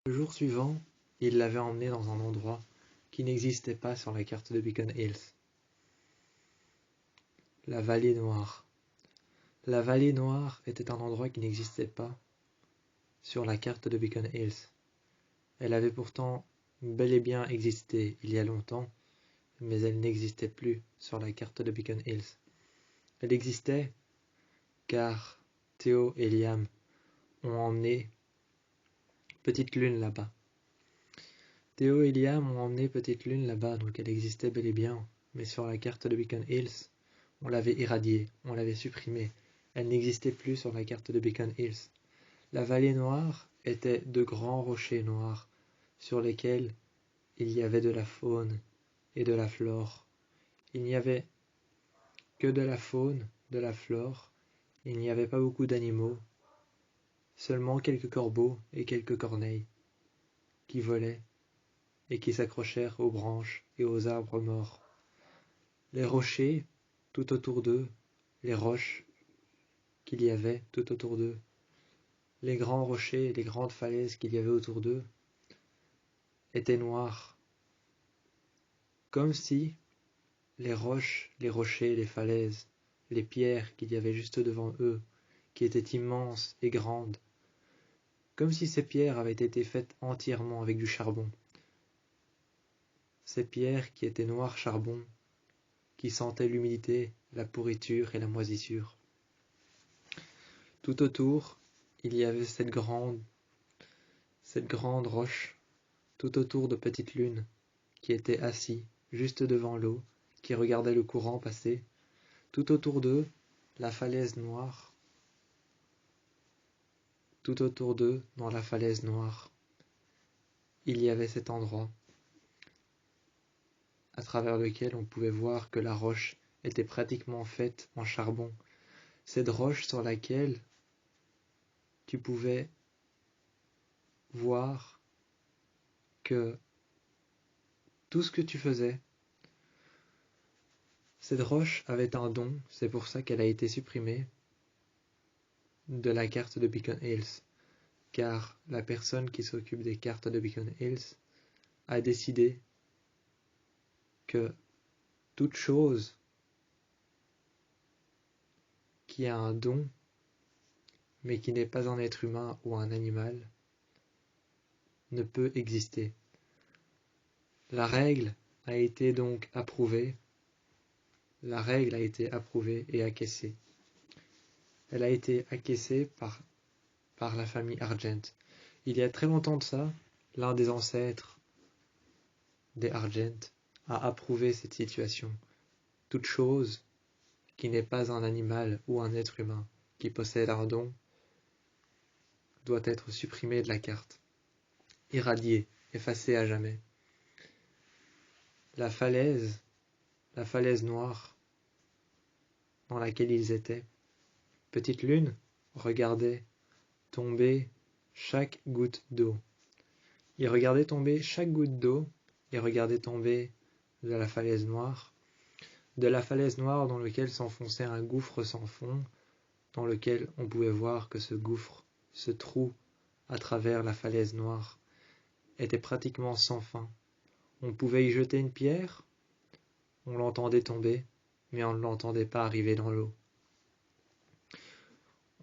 Le jour suivant, il l'avait emmené dans un endroit qui n'existait pas sur la carte de Beacon Hills. La vallée noire. La vallée noire était un endroit qui n'existait pas sur la carte de Beacon Hills. Elle avait pourtant bel et bien existé il y a longtemps, mais elle n'existait plus sur la carte de Beacon Hills. Elle existait car Théo et Liam ont emmené Petite Lune là-bas. Théo et Liam ont emmené Petite Lune là-bas, donc elle existait bel et bien, mais sur la carte de Beacon Hills, on l'avait irradiée, on l'avait supprimée. Elle n'existait plus sur la carte de Beacon Hills. La vallée noire était de grands rochers noirs sur lesquels il y avait de la faune et de la flore. Il n'y avait que de la faune, de la flore. Il n'y avait pas beaucoup d'animaux, seulement quelques corbeaux et quelques corneilles qui volaient et qui s'accrochèrent aux branches et aux arbres morts. Les rochers tout autour d'eux, les roches qu'il y avait tout autour d'eux, les grands rochers et les grandes falaises qu'il y avait autour d'eux étaient noirs, comme si les roches, les rochers, les falaises, les pierres qu'il y avait juste devant eux, qui étaient immenses et grandes, comme si ces pierres avaient été faites entièrement avec du charbon. Ces pierres qui étaient noires charbon, qui sentaient l'humidité, la pourriture et la moisissure. Tout autour, il y avait cette grande roche, tout autour de Petite Lune, qui était assis, juste devant l'eau, qui regardait le courant passer. Tout autour d'eux, la falaise noire. Tout autour d'eux, dans la falaise noire, il y avait cet endroit, à travers lequel on pouvait voir que la roche était pratiquement faite en charbon. Cette roche sur laquelle tu pouvais voir que tout ce que tu faisais, cette roche avait un don, c'est pour ça qu'elle a été supprimée de la carte de Beacon Hills, car la personne qui s'occupe des cartes de Beacon Hills a décidé que toute chose qui a un don, mais qui n'est pas un être humain ou un animal, ne peut exister. La règle a été donc approuvée. La règle a été approuvée et acquiescée. Elle a été acquiescée par la famille Argent. Il y a très longtemps de ça, l'un des ancêtres des Argent a approuvé cette situation. Toute chose qui n'est pas un animal ou un être humain qui possède un don doit être supprimée de la carte, irradiée, effacée à jamais. La falaise noire dans laquelle ils étaient, Petite Lune regardait tomber chaque goutte d'eau. Il regardait tomber chaque goutte d'eau, il regardait tomber de la falaise noire dans lequel s'enfonçait un gouffre sans fond, dans lequel on pouvait voir que ce gouffre, ce trou à travers la falaise noire, était pratiquement sans fin. On pouvait y jeter une pierre, on l'entendait tomber, mais on ne l'entendait pas arriver dans l'eau.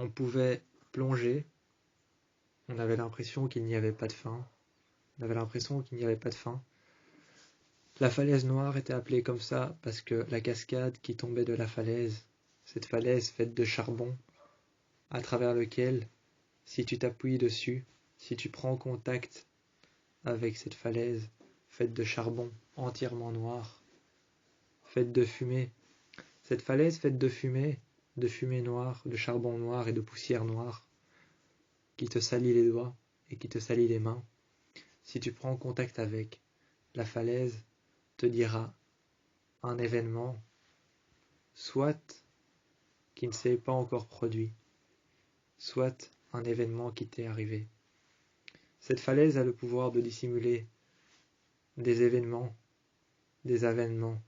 On pouvait plonger, on avait l'impression qu'il n'y avait pas de fin. La falaise noire était appelée comme ça parce que la cascade qui tombait de la falaise, cette falaise faite de charbon, à travers lequel, si tu t'appuies dessus, si tu prends contact avec cette falaise faite de charbon entièrement noir, faite de fumée, cette falaise faite de fumée noire, de charbon noir et de poussière noire, qui te salit les doigts et qui te salit les mains, si tu prends contact avec, la falaise te dira un événement, soit qui ne s'est pas encore produit, soit un événement qui t'est arrivé. Cette falaise a le pouvoir de dissimuler des événements, des avènements,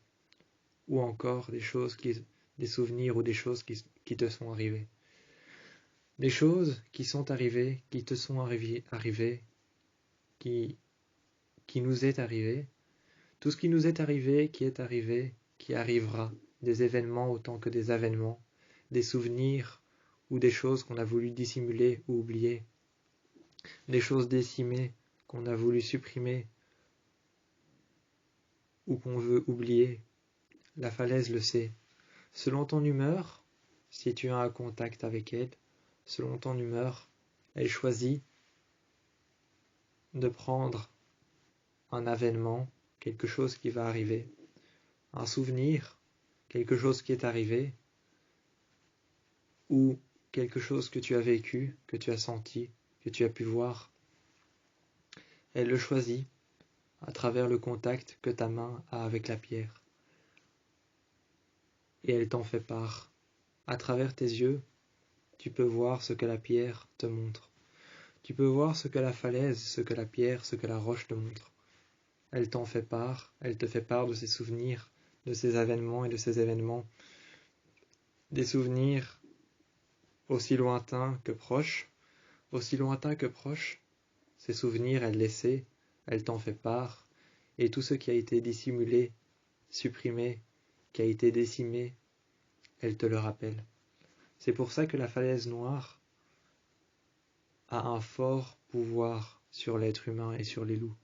ou encore des souvenirs ou des choses qui te sont arrivées. Des choses qui sont arrivées, qui te sont arrivées, qui nous est arrivé, tout ce qui nous est arrivé, qui arrivera, des événements autant que des avènements, des souvenirs ou des choses qu'on a voulu dissimuler ou oublier, des choses décimées qu'on a voulu supprimer ou qu'on veut oublier. La falaise le sait. Selon ton humeur, si tu as un contact avec elle, selon ton humeur, elle choisit de prendre un avènement, quelque chose qui va arriver, un souvenir, quelque chose qui est arrivé, ou quelque chose que tu as vécu, que tu as senti, que tu as pu voir. Elle le choisit à travers le contact que ta main a avec la pierre. Et elle t'en fait part. À travers tes yeux, tu peux voir ce que la pierre te montre. Tu peux voir ce que la falaise, ce que la pierre, ce que la roche te montre. Elle t'en fait part, elle te fait part de ses souvenirs, de ses avènements et de ses événements. Des souvenirs aussi lointains que proches, ces souvenirs, elle les sait, elle t'en fait part, et tout ce qui a été dissimulé, supprimé, qui a été décimé, elle te le rappelle. C'est pour ça que la falaise noire a un fort pouvoir sur l'être humain et sur les loups.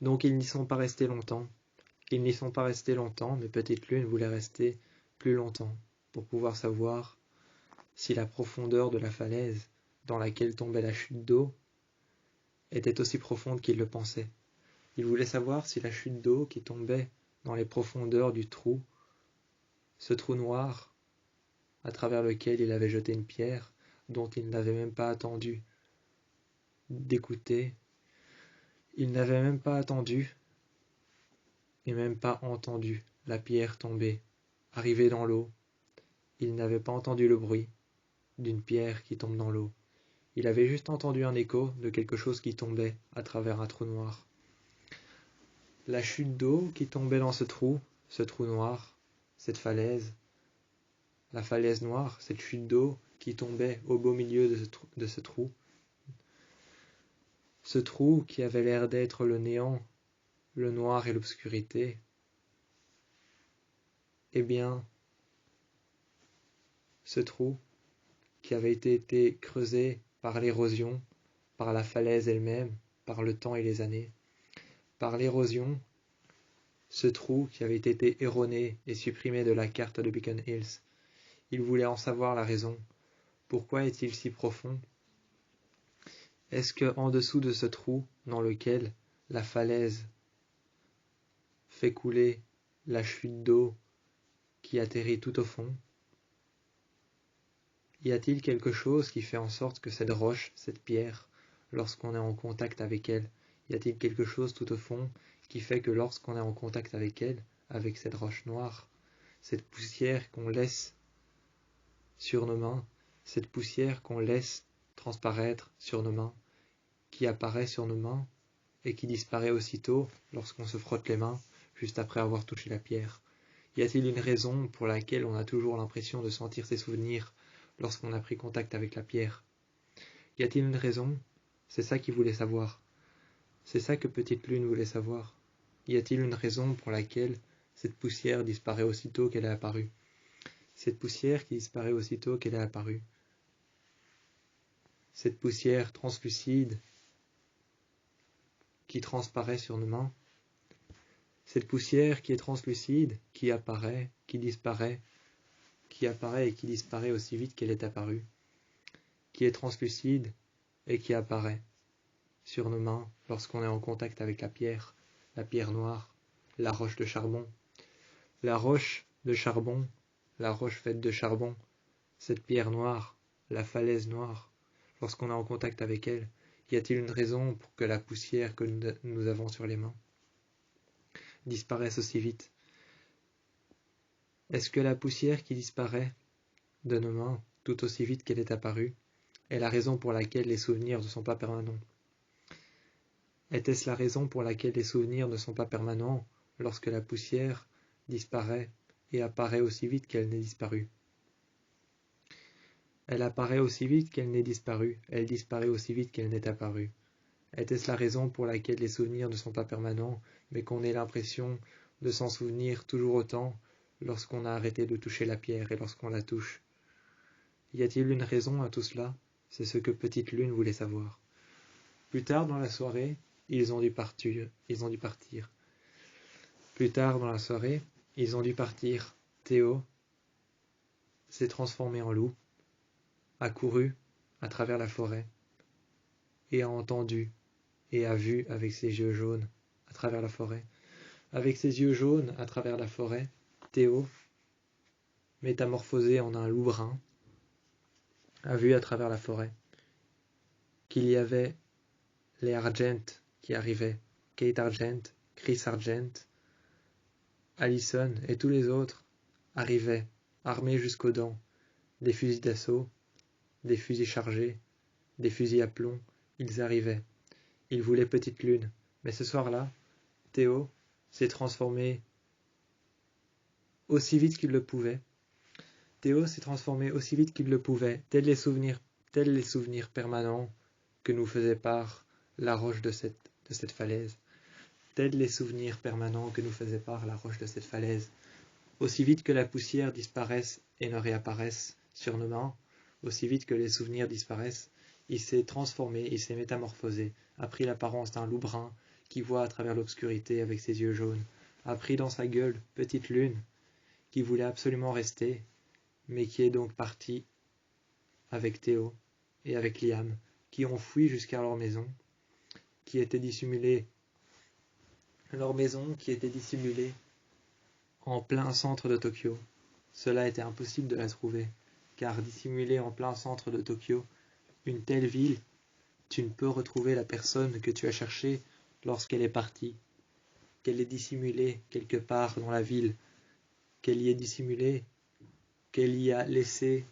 Donc ils n'y sont pas restés longtemps. Mais Petite Lune voulait rester plus longtemps pour pouvoir savoir si la profondeur de la falaise dans laquelle tombait la chute d'eau était aussi profonde qu'il le pensait. Il voulait savoir si la chute d'eau qui tombait dans les profondeurs du trou, ce trou noir à travers lequel il avait jeté une pierre dont il n'avait même pas attendu d'écouter, il n'avait même pas attendu et même pas entendu la pierre tomber, arriver dans l'eau. Il n'avait pas entendu le bruit d'une pierre qui tombe dans l'eau. Il avait juste entendu un écho de quelque chose qui tombait à travers un trou noir. La chute d'eau qui tombait dans ce trou noir, cette falaise, la falaise noire, cette chute d'eau qui tombait au beau milieu de ce trou. Ce trou qui avait l'air d'être le néant, le noir et l'obscurité. Eh bien, ce trou qui avait été creusé par l'érosion, par la falaise elle-même, par le temps et les années, par l'érosion, ce trou qui avait été erroné et supprimé de la carte de Beacon Hills. Il voulait en savoir la raison. Pourquoi est-il si profond? Est-ce que en dessous de ce trou dans lequel la falaise fait couler la chute d'eau qui atterrit tout au fond, y a-t-il quelque chose qui fait en sorte que cette roche, cette pierre, lorsqu'on est en contact avec elle, y a-t-il quelque chose tout au fond qui fait que lorsqu'on est en contact avec elle, avec cette roche noire, cette poussière qu'on laisse sur nos mains, cette poussière qu'on laisse transparaître sur nos mains, qui apparaît sur nos mains et qui disparaît aussitôt lorsqu'on se frotte les mains juste après avoir touché la pierre? Y a-t-il une raison pour laquelle on a toujours l'impression de sentir ses souvenirs lorsqu'on a pris contact avec la pierre? Y a-t-il une raison? C'est ça qu'il voulait savoir. C'est ça que Petite Lune voulait savoir. Y a-t-il une raison pour laquelle cette poussière disparaît aussitôt qu'elle est apparue? Cette poussière qui disparaît aussitôt qu'elle est apparue. Cette poussière translucide qui transparaît sur nos mains. Cette poussière qui est translucide, qui apparaît, qui disparaît, qui apparaît et qui disparaît aussi vite qu'elle est apparue. Qui est translucide et qui apparaît sur nos mains lorsqu'on est en contact avec la pierre noire, la roche de charbon. La roche de charbon, la roche faite de charbon, cette pierre noire, la falaise noire, lorsqu'on est en contact avec elle, y a-t-il une raison pour que la poussière que nous avons sur les mains disparaisse aussi vite? Est-ce que la poussière qui disparaît de nos mains tout aussi vite qu'elle est apparue est la raison pour laquelle les souvenirs ne sont pas permanents? Était-ce la raison pour laquelle les souvenirs ne sont pas permanents lorsque la poussière disparaît et apparaît aussi vite qu'elle n'est disparue? Elle apparaît aussi vite qu'elle n'est disparue, elle disparaît aussi vite qu'elle n'est apparue. Était-ce la raison pour laquelle les souvenirs ne sont pas permanents, mais qu'on ait l'impression de s'en souvenir toujours autant lorsqu'on a arrêté de toucher la pierre et lorsqu'on la touche? Y a-t-il une raison à tout cela? C'est ce que Petite Lune voulait savoir. Plus tard dans la soirée, ils ont dû partir. Plus tard dans la soirée, ils ont dû partir. Théo s'est transformé en loup, a couru à travers la forêt, et a entendu et a vu avec ses yeux jaunes à travers la forêt. Avec ses yeux jaunes à travers la forêt, Théo, métamorphosé en un loup brun, a vu à travers la forêt qu'il y avait les Argent qui arrivaient, Kate Argent, Chris Argent, Allison et tous les autres arrivaient, armés jusqu'aux dents, des fusils d'assaut, des fusils chargés, des fusils à plomb, ils arrivaient. Ils voulaient Petite Lune, mais ce soir-là, Théo s'est transformé aussi vite qu'il le pouvait. Théo s'est transformé aussi vite qu'il le pouvait, tels les souvenirs permanents que nous faisait part la roche de cette falaise. Tels les souvenirs permanents que nous faisait part la roche de cette falaise. Aussi vite que la poussière disparaisse et ne réapparaisse sur nos mains, aussi vite que les souvenirs disparaissent, il s'est transformé, il s'est métamorphosé, a pris l'apparence d'un loup brun qui voit à travers l'obscurité avec ses yeux jaunes, a pris dans sa gueule Petite Lune, qui voulait absolument rester, mais qui est donc parti avec Théo et avec Liam, qui ont fui jusqu'à leur maison, qui était dissimulée en plein centre de Tokyo. Cela était impossible de la trouver, car dissimulée en plein centre de Tokyo, une telle ville, tu ne peux retrouver la personne que tu as cherchée lorsqu'elle est partie, qu'elle est dissimulée quelque part dans la ville, qu'elle y est dissimulée, qu'elle y a laissé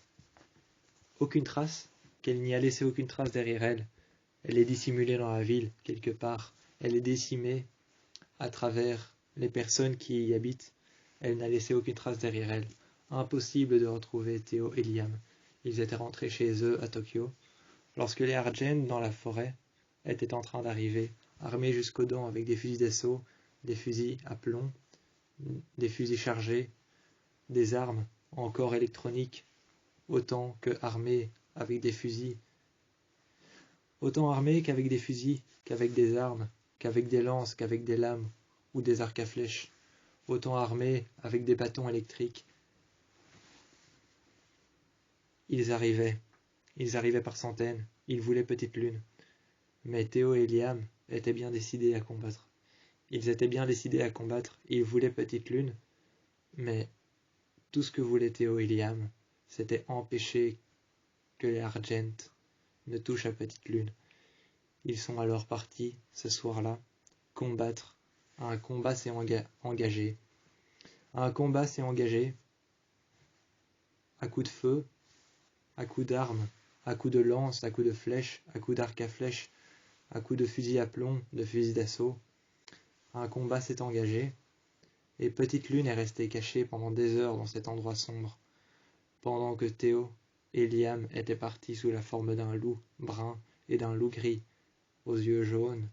aucune trace, qu'elle n'y a laissé aucune trace derrière elle. Elle est dissimulée dans la ville quelque part, elle est décimée à travers les personnes qui y habitent. Elle n'a laissé aucune trace derrière elle. Impossible de retrouver Théo et Liam. Ils étaient rentrés chez eux à Tokyo, lorsque les Argent dans la forêt étaient en train d'arriver, armés jusqu'aux dents avec des fusils d'assaut, des fusils à plomb, des fusils chargés, des armes encore électroniques, autant armés qu'avec des fusils, qu'avec des armes, qu'avec des lances, qu'avec des lames ou des arcs à flèches, autant armés avec des bâtons électriques. Ils arrivaient par centaines, ils voulaient Petite Lune. Mais Théo et Liam étaient bien décidés à combattre. Ils voulaient Petite Lune, mais tout ce que voulaient Théo et Liam, c'était empêcher que les Argent ne touchent à Petite Lune. Ils sont alors partis, ce soir-là, combattre. Un combat s'est engagé. À coups de feu, à coups d'armes, à coups de lance, à coups de flèches, à coups d'arc à flèches, à coups de fusil à plomb, de fusil d'assaut. Un combat s'est engagé, et Petite Lune est restée cachée pendant des heures dans cet endroit sombre, pendant que Théo et Liam étaient partis sous la forme d'un loup brun et d'un loup gris, aux yeux jaunes.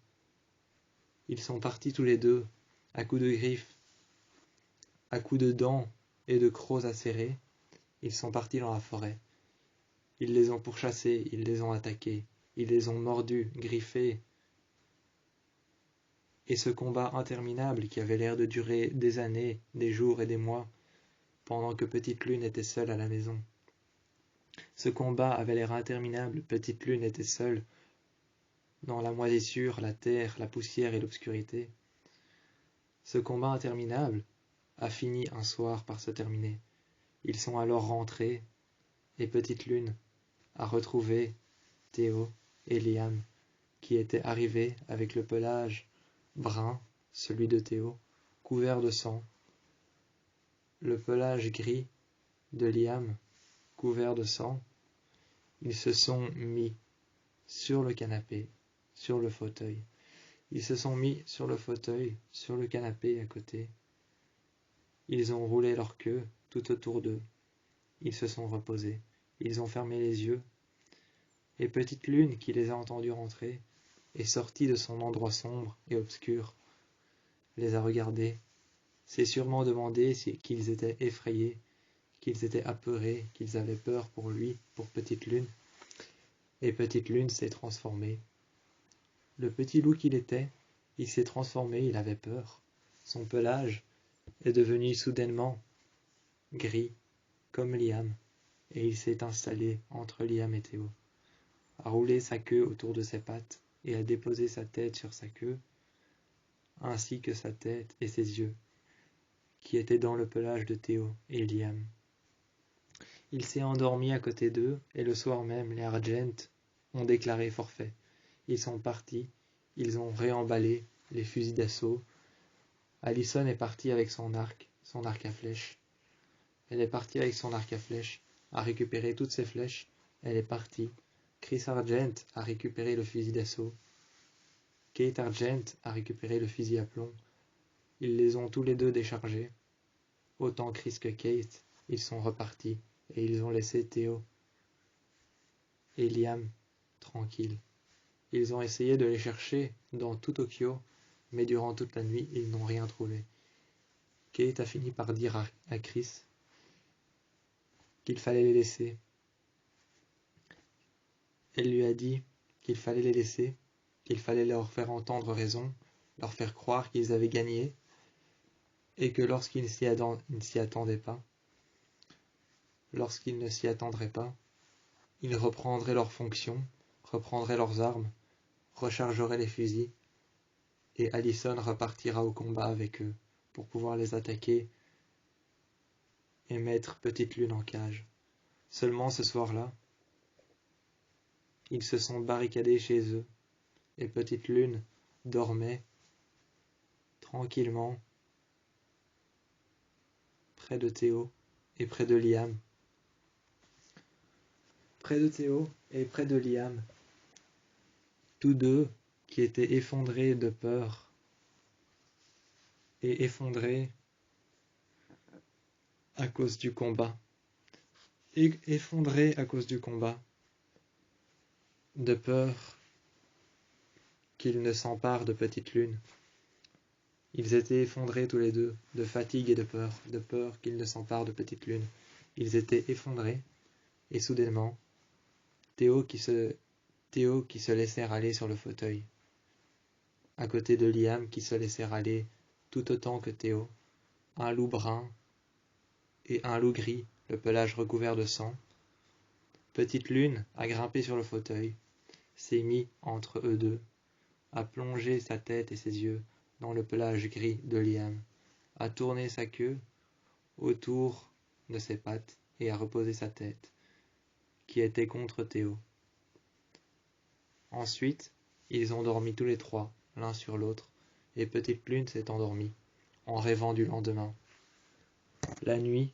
Ils sont partis tous les deux, à coups de griffes, à coups de dents et de crocs acérés. Ils sont partis dans la forêt. Ils les ont pourchassés, ils les ont attaqués, ils les ont mordus, griffés. Et ce combat interminable qui avait l'air de durer des années, des jours et des mois, pendant que Petite Lune était seule à la maison. Ce combat avait l'air interminable, Petite Lune était seule, dans la moisissure, la terre, la poussière et l'obscurité. Ce combat interminable a fini un soir par se terminer. Ils sont alors rentrés, et Petite Lune a retrouvé Théo et Liam, qui étaient arrivés avec le pelage brun, celui de Théo, couvert de sang, le pelage gris de Liam, couvert de sang. Ils se sont mis sur le canapé, sur le fauteuil. Ils se sont mis sur le fauteuil, sur le canapé à côté. Ils ont roulé leur queue tout autour d'eux. Ils se sont reposés. Ils ont fermé les yeux. Et Petite Lune, qui les a entendus rentrer, est sorti de son endroit sombre et obscur, les a regardés, s'est sûrement demandé qu'ils étaient effrayés, qu'ils étaient apeurés, qu'ils avaient peur pour lui, pour Petite Lune, et Petite Lune s'est transformée. Le petit loup qu'il était, il s'est transformé, il avait peur. Son pelage est devenu soudainement gris, comme Liam, et il s'est installé entre Liam et Théo, a roulé sa queue autour de ses pattes et a déposé sa tête sur sa queue, ainsi que sa tête et ses yeux, qui étaient dans le pelage de Théo et Liam. Il s'est endormi à côté d'eux, et le soir même, les Argent ont déclaré forfait. Ils sont partis, ils ont réemballé les fusils d'assaut. Allison est partie avec son arc à flèches. Elle est partie avec son arc à flèches, a récupéré toutes ses flèches, elle est partie. Chris Argent a récupéré le fusil d'assaut. Kate Argent a récupéré le fusil à plomb. Ils les ont tous les deux déchargés. Autant Chris que Kate, ils sont repartis, et ils ont laissé Théo et Liam tranquilles. Ils ont essayé de les chercher dans tout Tokyo, mais durant toute la nuit, ils n'ont rien trouvé. Kate a fini par dire à Chris qu'il fallait les laisser. Elle lui a dit qu'il fallait les laisser, qu'il fallait leur faire entendre raison, leur faire croire qu'ils avaient gagné, et que lorsqu'ils ne s'y attendaient pas, lorsqu'ils ne s'y attendraient pas, ils reprendraient leurs fonctions, reprendraient leurs armes, rechargeraient les fusils, et Allison repartira au combat avec eux pour pouvoir les attaquer et mettre Petite Lune en cage. Seulement ce soir-là, ils se sont barricadés chez eux, et Petite Lune dormait tranquillement près de Théo et près de Liam. Près de Théo et près de Liam, tous deux qui étaient effondrés de peur et effondrés à cause du combat. Effondrés à cause du combat, de peur qu'il ne s'empare de Petite Lune. Ils étaient effondrés tous les deux, de fatigue et de peur qu'il ne s'empare de Petite Lune. Ils étaient effondrés, et soudainement, Théo qui se laissait râler sur le fauteuil, à côté de Liam qui se laissait râler tout autant que Théo, un loup brun et un loup gris, le pelage recouvert de sang. Petite Lune a grimpé sur le fauteuil, s'est mis entre eux deux, a plongé sa tête et ses yeux dans le pelage gris de Liam, a tourné sa queue autour de ses pattes et a reposé sa tête, qui était contre Théo. Ensuite, ils ont dormi tous les trois, l'un sur l'autre, et Petite Lune s'est endormie, en rêvant du lendemain. La nuit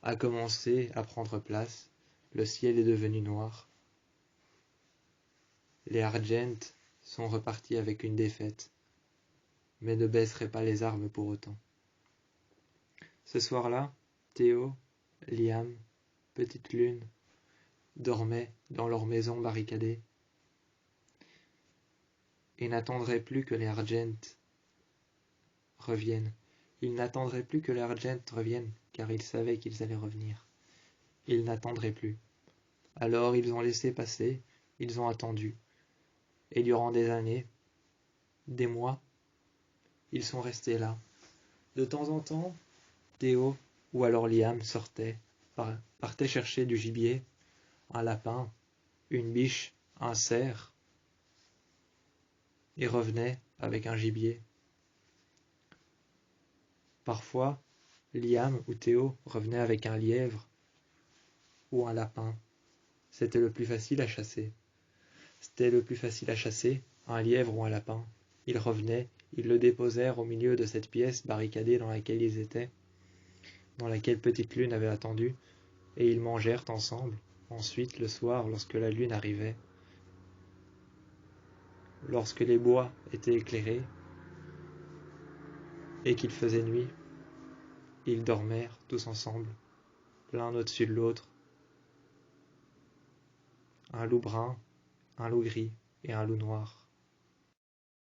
a commencé à prendre place, le ciel est devenu noir. Les Argent sont repartis avec une défaite, mais ne baisseraient pas les armes pour autant. Ce soir-là, Théo, Liam, Petite Lune dormaient dans leur maison barricadée et n'attendraient plus que les Argent reviennent. Ils n'attendraient plus que les Argent reviennent, car ils savaient qu'ils allaient revenir. Ils n'attendraient plus. Alors ils ont laissé passer, ils ont attendu. Et durant des années, des mois, ils sont restés là. De temps en temps, Théo ou alors Liam partait chercher du gibier, un lapin, une biche, un cerf, et revenait avec un gibier. Parfois, Liam ou Théo revenaient avec un lièvre ou un lapin. C'était le plus facile à chasser. Un lièvre ou un lapin. Ils revenaient, ils le déposèrent au milieu de cette pièce barricadée dans laquelle ils étaient, dans laquelle Petite Lune avait attendu, et ils mangèrent ensemble. Ensuite, le soir, lorsque la lune arrivait, lorsque les bois étaient éclairés et qu'il faisait nuit, ils dormèrent tous ensemble, l'un au-dessus de l'autre, un loup brun, un loup gris et un loup noir.